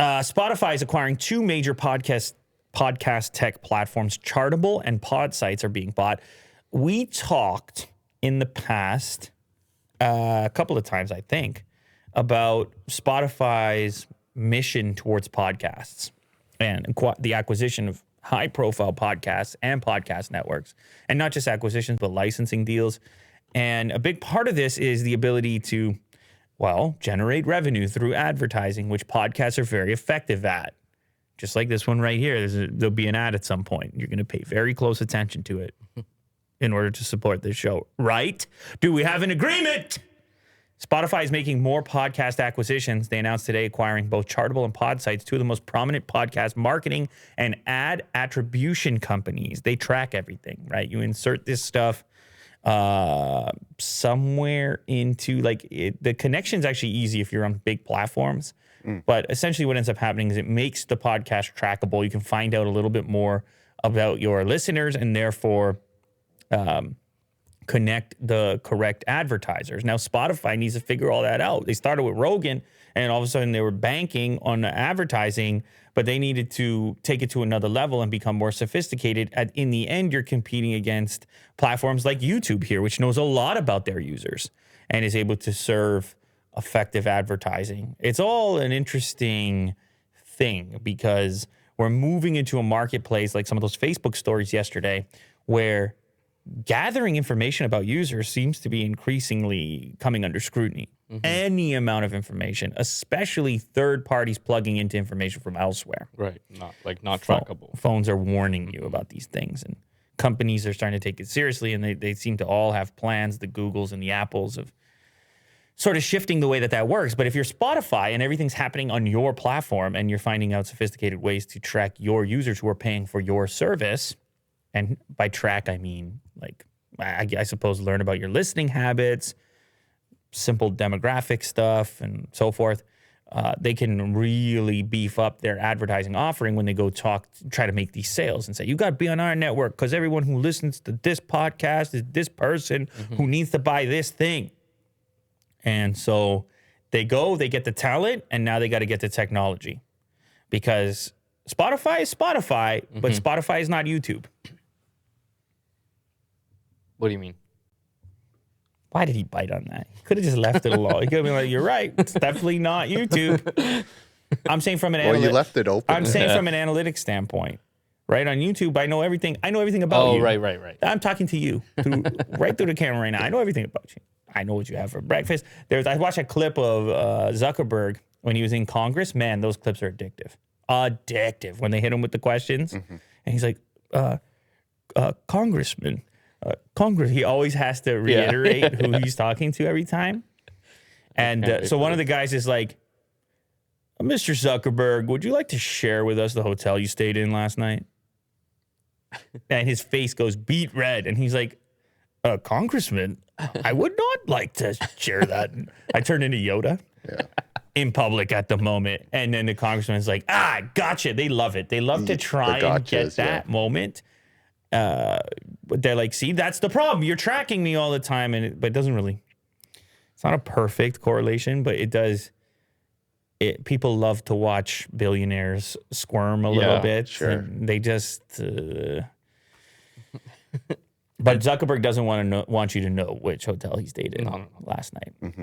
Spotify is acquiring two major podcast tech platforms. Chartable and Pod Sites are being bought. We talked in the past a couple of times, I think, about Spotify's mission towards podcasts and the acquisition of high-profile podcasts and podcast networks, and not just acquisitions, but licensing deals. And a big part of this is the ability to, well, generate revenue through advertising, which podcasts are very effective at. Just like this one right here, there'll be an ad at some point. You're going to pay very close attention to it in order to support this show, right? Do we have an agreement? Spotify is making more podcast acquisitions. They announced today acquiring both Chartable and Pod Sites, two of the most prominent podcast marketing and ad attribution companies. They track everything, right? You insert this stuff somewhere into, the connection's actually easy if you're on big platforms. But essentially what ends up happening is it makes the podcast trackable. You can find out a little bit more about your listeners and therefore connect the correct advertisers. Now, Spotify needs to figure all that out. They started with Rogan, and all of a sudden they were banking on advertising, but they needed to take it to another level and become more sophisticated. In the end, you're competing against platforms like YouTube here, which knows a lot about their users and is able to serve effective advertising. It's all an interesting thing because we're moving into a marketplace like some of those Facebook stories yesterday where gathering information about users seems to be increasingly coming under scrutiny. Any amount of information, especially third parties plugging into information from elsewhere. Right. Not trackable. Phones are warning you about these things, and companies are starting to take it seriously, and they seem to all have plans, the Googles and the Apples, of sort of shifting the way that works. But if you're Spotify and everything's happening on your platform and you're finding out sophisticated ways to track your users who are paying for your service, and by track, I mean, I suppose learn about your listening habits, simple demographic stuff, and so forth, they can really beef up their advertising offering when they go try to make these sales and say, you got to be on our network because everyone who listens to this podcast is this person who needs to buy this thing. And so they get the talent, and now they got to get the technology because Spotify is Spotify, but Spotify is not YouTube. What do you mean? Why did he bite on that? He could have just left it alone. He could have been like, you're right. It's definitely not YouTube. I'm saying from an you left it open. I'm saying from an analytics standpoint, right? On YouTube, I know everything. I know everything about you. Oh, right. I'm talking to you right through the camera right now. I know everything about you. I know what you have for breakfast. I watched a clip of Zuckerberg when he was in Congress. Man, those clips are addictive. Addictive. When they hit him with the questions. And he's like, Congressman. Congress. He always has to reiterate who he's talking to every time. And so one of the guys is like, Mr. Zuckerberg, would you like to share with us the hotel you stayed in last night? And his face goes beet red. And he's like, Congressman, I would not like to share that. I turned into Yoda in public at the moment. And then the congressman's like, gotcha. They love it. They love to try and get that moment. But they're like, see, that's the problem. You're tracking me all the time. But it doesn't really, it's not a perfect correlation, but it does. People love to watch billionaires squirm a little bit. Sure. They just, but Zuckerberg doesn't want you to know which hotel he stayed in last night.